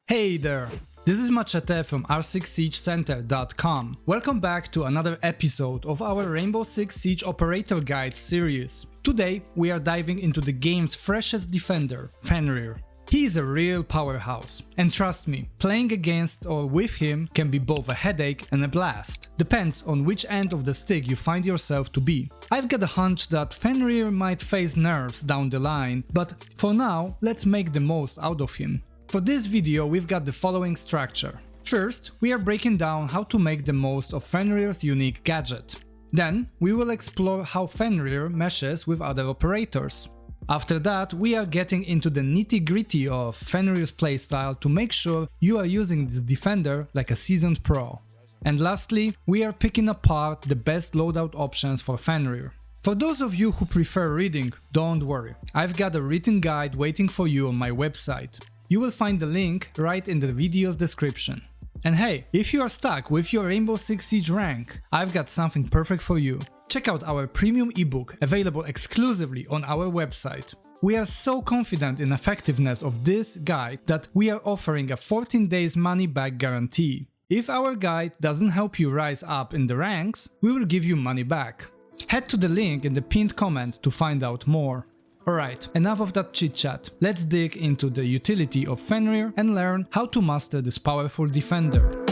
Hey there! This is Machete from r6siegecenter.com. Welcome back to another episode of our Rainbow Six Siege Operator Guide series. Today we are diving into the game's freshest defender, Fenrir. He is a real powerhouse, and trust me, playing against or with him can be both a headache and a blast. Depends on which end of the stick you find yourself to be. I've got a hunch that Fenrir might face nerfs down the line, but for now, let's make the most out of him. For this video, we've got the following structure. First, we are breaking down how to make the most of Fenrir's unique gadget. Then, we will explore how Fenrir meshes with other operators. After that, we are getting into the nitty-gritty of Fenrir's playstyle to make sure you are using this defender like a seasoned pro. And lastly, we are picking apart the best loadout options for Fenrir. For those of you who prefer reading, don't worry, I've got a written guide waiting for you on my website. You will find the link right in the video's description. And hey, if you are stuck with your Rainbow Six Siege rank, I've got something perfect for you. Check out our premium ebook available exclusively on our website. We are so confident in the effectiveness of this guide that we are offering a 14 days money back guarantee. If our guide doesn't help you rise up in the ranks, we will give you money back. Head to the link in the pinned comment to find out more. Alright, enough of that chit chat. Let's dig into the utility of Fenrir and learn how to master this powerful defender.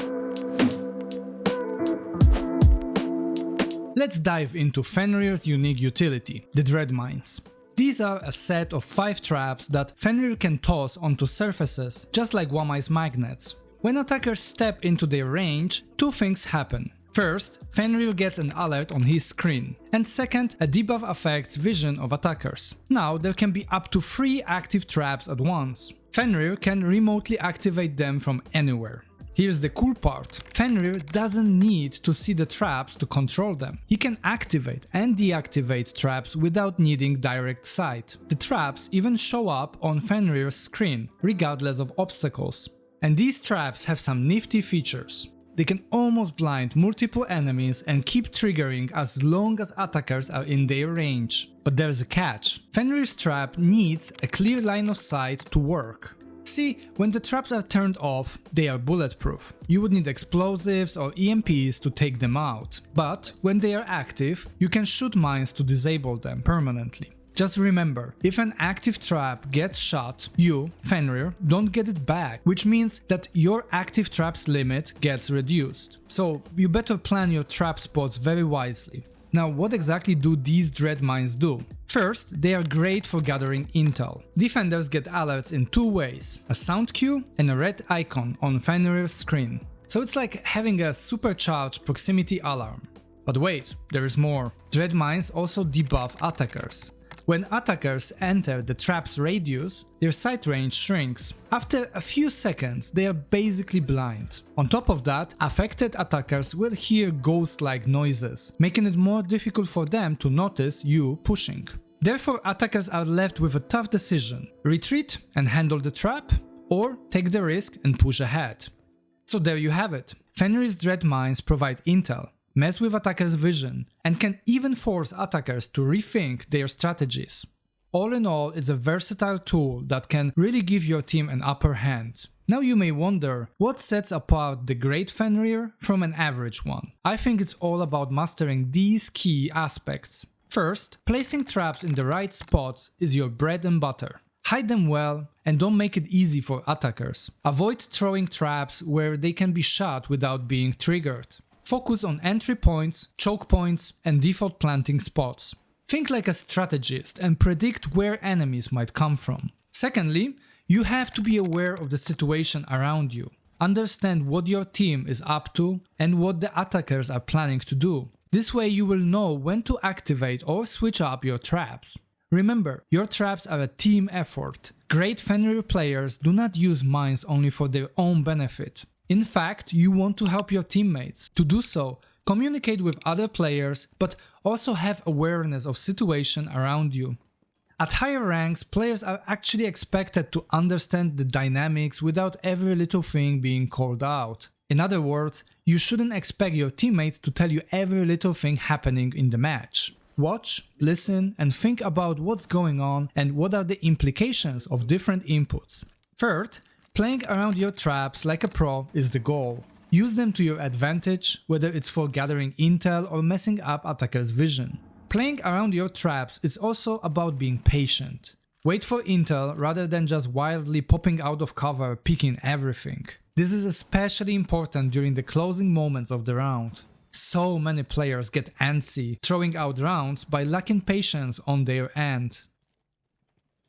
Let's dive into Fenrir's unique utility, the Dread Mines. These are a set of 5 traps that Fenrir can toss onto surfaces, just like Wamai's magnets. When attackers step into their range, 2 things happen. First, Fenrir gets an alert on his screen, and second, a debuff affects vision of attackers. Now there can be up to 3 active traps at once. Fenrir can remotely activate them from anywhere. Here's the cool part, Fenrir doesn't need to see the traps to control them. He can activate and deactivate traps without needing direct sight. The traps even show up on Fenrir's screen, regardless of obstacles. And these traps have some nifty features. They can almost blind multiple enemies and keep triggering as long as attackers are in their range. But there's a catch. Fenrir's trap needs a clear line of sight to work. See, when the traps are turned off, they are bulletproof. You would need explosives or EMPs to take them out. But when they are active, you can shoot mines to disable them permanently. Just remember, if an active trap gets shot, you, Fenrir, don't get it back, which means that your active traps limit gets reduced. So you better plan your trap spots very wisely. Now, what exactly do these Dread Mines do? First, they are great for gathering intel. Defenders get alerts in 2 ways, a sound cue and a red icon on Fenrir's screen. So it's like having a supercharged proximity alarm. But wait, there is more. Dread Mines also debuff attackers. When attackers enter the trap's radius, their sight range shrinks. After a few seconds, they are basically blind. On top of that, affected attackers will hear ghost-like noises, making it more difficult for them to notice you pushing. Therefore, attackers are left with a tough decision: retreat and handle the trap, or take the risk and push ahead. So there you have it. Fenrir's Dread Mines provide intel, mess with attackers' vision, and can even force attackers to rethink their strategies. All in all, it's a versatile tool that can really give your team an upper hand. Now you may wonder, what sets apart the great Fenrir from an average one? I think it's all about mastering these key aspects. First, placing traps in the right spots is your bread and butter. Hide them well and don't make it easy for attackers. Avoid throwing traps where they can be shot without being triggered. Focus on entry points, choke points, and default planting spots. Think like a strategist and predict where enemies might come from. Secondly, you have to be aware of the situation around you. Understand what your team is up to and what the attackers are planning to do. This way you will know when to activate or switch up your traps. Remember, your traps are a team effort. Great Fenrir players do not use mines only for their own benefit. In fact, you want to help your teammates. To do so, communicate with other players, but also have awareness of situation around you. At higher ranks, players are actually expected to understand the dynamics without every little thing being called out. In other words, you shouldn't expect your teammates to tell you every little thing happening in the match. Watch, listen, and think about what's going on and what are the implications of different inputs. Third, Playing around your traps like a pro is the goal. Use them to your advantage, whether it's for gathering intel or messing up attackers' vision. Playing around your traps is also about being patient. Wait for intel rather than just wildly popping out of cover, picking everything. This is especially important during the closing moments of the round. So many players get antsy, throwing out rounds by lacking patience on their end.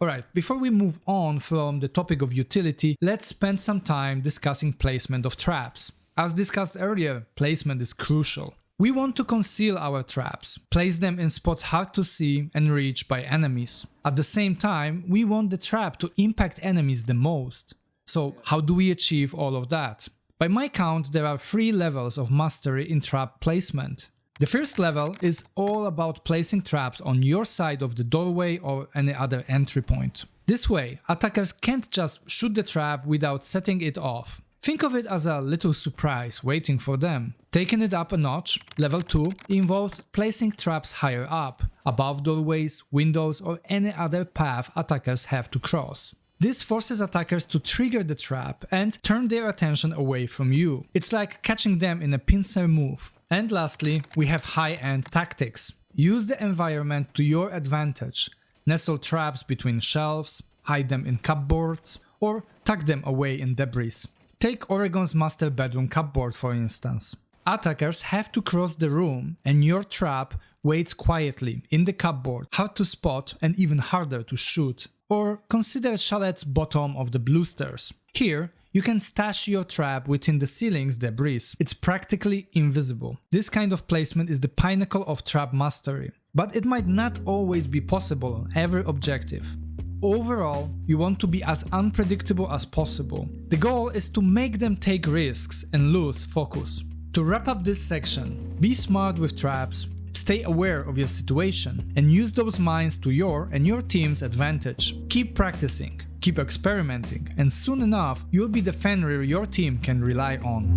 Alright, before we move on from the topic of utility, let's spend some time discussing placement of traps. As discussed earlier, placement is crucial. We want to conceal our traps, place them in spots hard to see and reach by enemies. At the same time, we want the trap to impact enemies the most. So how do we achieve all of that? By my count, there are 3 levels of mastery in trap placement. The first level is all about placing traps on your side of the doorway or any other entry point. This way, attackers can't just shoot the trap without setting it off. Think of it as a little surprise waiting for them. Taking it up a notch, level 2 involves placing traps higher up, above doorways, windows or any other path attackers have to cross. This forces attackers to trigger the trap and turn their attention away from you. It's like catching them in a pincer move. And lastly, we have high-end tactics. Use the environment to your advantage. Nestle traps between shelves, hide them in cupboards, or tuck them away in debris. Take Oregon's master bedroom cupboard for instance. Attackers have to cross the room and your trap waits quietly in the cupboard, hard to spot and even harder to shoot. Or consider Chalette's bottom of the blue stairs. Here, you can stash your trap within the ceiling's debris. It's practically invisible. This kind of placement is the pinnacle of trap mastery, but it might not always be possible on every objective. Overall, you want to be as unpredictable as possible. The goal is to make them take risks and lose focus. To wrap up this section, be smart with traps, stay aware of your situation, and use those mines to your and your team's advantage. Keep practicing, keep experimenting, and soon enough, you'll be the Fenrir your team can rely on.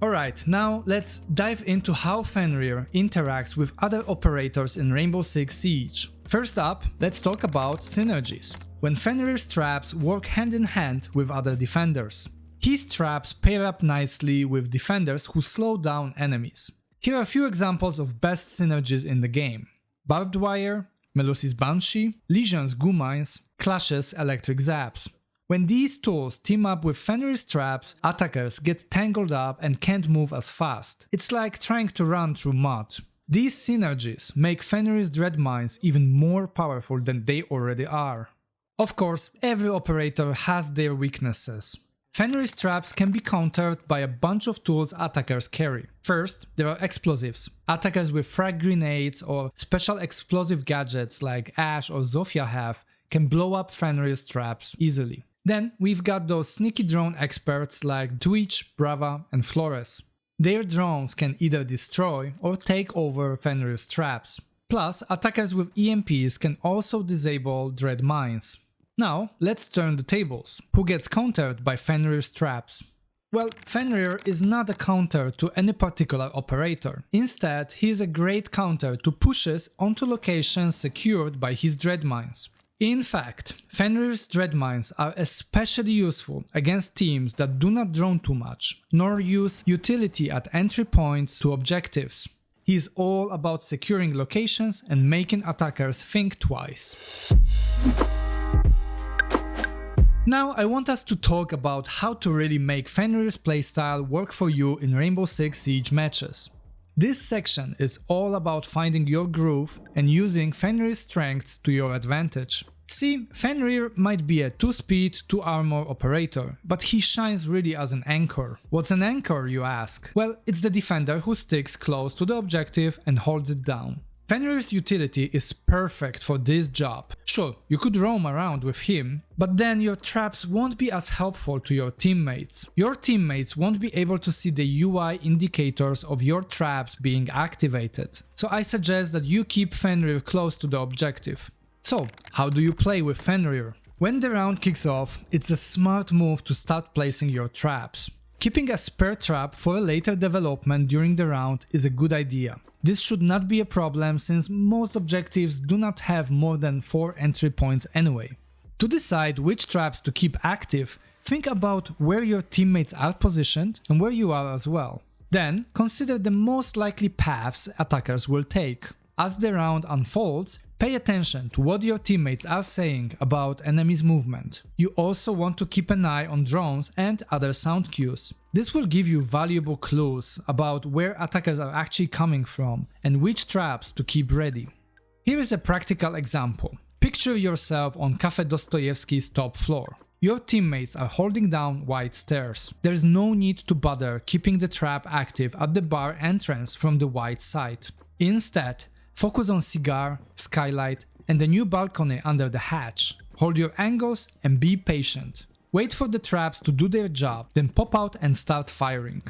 Alright, now let's dive into how Fenrir interacts with other operators in Rainbow Six Siege. First up, let's talk about Synergies, when Fenrir's traps work hand in hand with other defenders. His traps pair up nicely with defenders who slow down enemies. Here are a few examples of best synergies in the game. Barbed Wire, Melusi's Banshee, Legion's Goo Mines, Clash's Electric Zaps. When these tools team up with Fenrir's traps, attackers get tangled up and can't move as fast. It's like trying to run through mud. These synergies make Fenrir's Dread Mines even more powerful than they already are. Of course, every operator has their weaknesses. Fenrir's traps can be countered by a bunch of tools attackers carry. First, there are explosives. Attackers with frag grenades or special explosive gadgets like Ash or Zofia have can blow up Fenrir's traps easily. Then we've got those sneaky drone experts like Twitch, Brava and Flores. Their drones can either destroy or take over Fenrir's traps. Plus, attackers with EMPs can also disable Dread Mines. Now, let's turn the tables. Who gets countered by Fenrir's traps? Well, Fenrir is not a counter to any particular operator. Instead, he is a great counter to pushes onto locations secured by his Dread Mines. In fact, Fenrir's Dread Mines are especially useful against teams that do not drone too much, nor use utility at entry points to objectives. He is all about securing locations and making attackers think twice. Now I want us to talk about how to really make Fenrir's playstyle work for you in Rainbow Six Siege matches. This section is all about finding your groove and using Fenrir's strengths to your advantage. See, Fenrir might be a 2-speed, 2-armor operator, but he shines really as an anchor. What's an anchor, you ask? Well, it's the defender who sticks close to the objective and holds it down. Fenrir's utility is perfect for this job. Sure, you could roam around with him, but then your traps won't be as helpful to your teammates. Your teammates won't be able to see the UI indicators of your traps being activated. So I suggest that you keep Fenrir close to the objective. So, how do you play with Fenrir? When the round kicks off, it's a smart move to start placing your traps. Keeping a spare trap for a later development during the round is a good idea. This should not be a problem since most objectives do not have more than 4 entry points anyway. To decide which traps to keep active, think about where your teammates are positioned and where you are as well. Then consider the most likely paths attackers will take. As the round unfolds, pay attention to what your teammates are saying about enemies' movement. You also want to keep an eye on drones and other sound cues. This will give you valuable clues about where attackers are actually coming from and which traps to keep ready. Here is a practical example. Picture yourself on Cafe Dostoevsky's top floor. Your teammates are holding down wide stairs. There's no need to bother keeping the trap active at the bar entrance from the wide side. Instead, focus on cigar, skylight, and the new balcony under the hatch. Hold your angles and be patient. Wait for the traps to do their job, then pop out and start firing.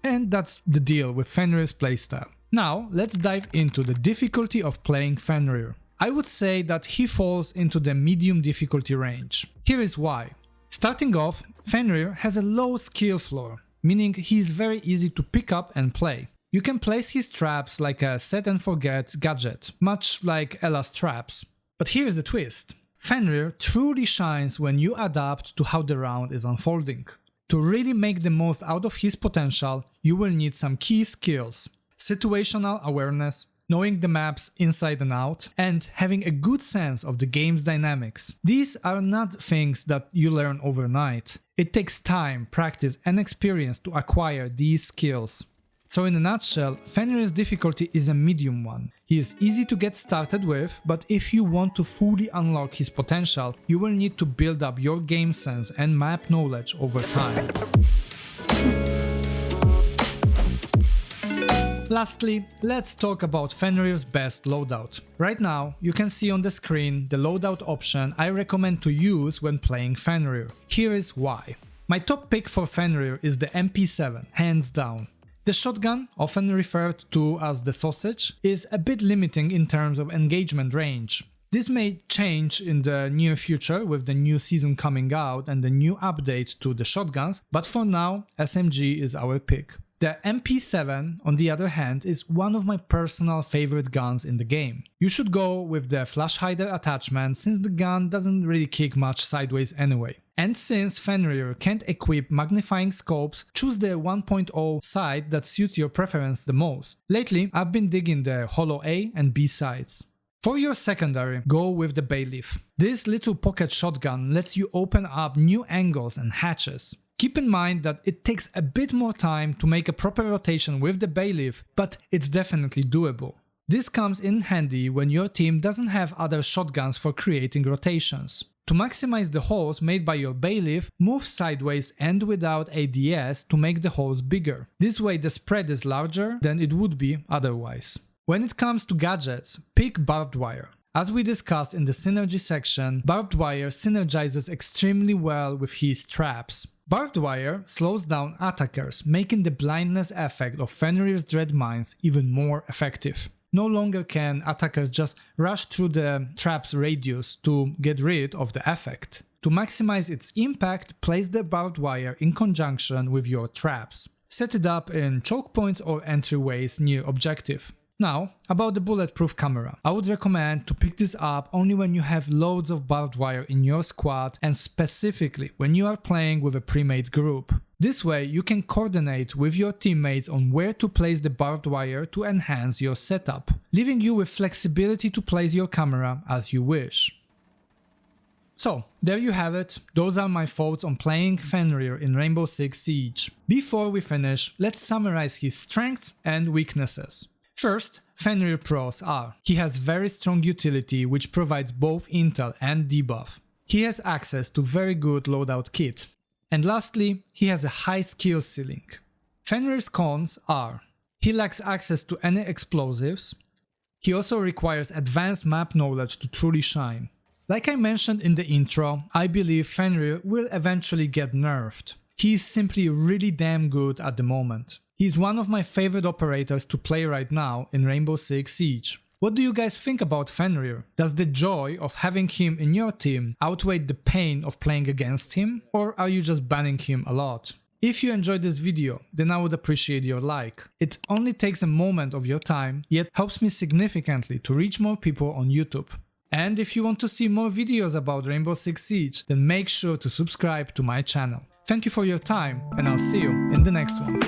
And that's the deal with Fenrir's playstyle. Now, let's dive into the difficulty of playing Fenrir. I would say that he falls into the medium difficulty range. Here is why. Starting off, Fenrir has a low skill floor, meaning he is very easy to pick up and play. You can place his traps like a set and forget gadget, much like Ella's traps. But here's the twist. Fenrir truly shines when you adapt to how the round is unfolding. To really make the most out of his potential, you will need some key skills: situational awareness, knowing the maps inside and out, and having a good sense of the game's dynamics. These are not things that you learn overnight. It takes time, practice, and experience to acquire these skills. So in a nutshell, Fenrir's difficulty is a medium one. He is easy to get started with, but if you want to fully unlock his potential, you will need to build up your game sense and map knowledge over time. Lastly, let's talk about Fenrir's best loadout. Right now, you can see on the screen the loadout option I recommend to use when playing Fenrir. Here is why. My top pick for Fenrir is the MP7, hands down. The shotgun, often referred to as the sausage, is a bit limiting in terms of engagement range. This may change in the near future with the new season coming out and the new update to the shotguns, but for now, SMG is our pick. The MP7, on the other hand, is one of my personal favorite guns in the game. You should go with the flash hider attachment since the gun doesn't really kick much sideways anyway. And since Fenrir can't equip magnifying scopes, choose the 1.0 sight that suits your preference the most. Lately, I've been digging the Holo A and B sights. For your secondary, go with the bailiff. This little pocket shotgun lets you open up new angles and hatches. Keep in mind that it takes a bit more time to make a proper rotation with the bailiff, but it's definitely doable. This comes in handy when your team doesn't have other shotguns for creating rotations. To maximize the holes made by your bailiff, move sideways and without ADS to make the holes bigger. This way the spread is larger than it would be otherwise. When it comes to gadgets, pick barbed wire. As we discussed in the Synergy section, barbed wire synergizes extremely well with his traps. Barbed wire slows down attackers, making the blindness effect of Fenrir's dread mines even more effective. No longer can attackers just rush through the trap's radius to get rid of the effect. To maximize its impact, place the barbed wire in conjunction with your traps. Set it up in choke points or entryways near objective. Now, about the bulletproof camera. I would recommend to pick this up only when you have loads of barbed wire in your squad and specifically when you are playing with a pre-made group. This way you can coordinate with your teammates on where to place the barbed wire to enhance your setup, leaving you with flexibility to place your camera as you wish. So, there you have it. Those are my thoughts on playing Fenrir in Rainbow Six Siege. Before we finish, let's summarize his strengths and weaknesses. First, Fenrir pros are: he has very strong utility which provides both intel and debuff. He has access to very good loadout kit. And lastly, he has a high skill ceiling. Fenrir's cons are: he lacks access to any explosives. He also requires advanced map knowledge to truly shine. Like I mentioned in the intro, I believe Fenrir will eventually get nerfed. He is simply really damn good at the moment. He's one of my favorite operators to play right now in Rainbow Six Siege. What do you guys think about Fenrir? Does the joy of having him in your team outweigh the pain of playing against him? Or are you just banning him a lot? If you enjoyed this video, then I would appreciate your like. It only takes a moment of your time, yet helps me significantly to reach more people on YouTube. And if you want to see more videos about Rainbow Six Siege, then make sure to subscribe to my channel. Thank you for your time, and I'll see you in the next one.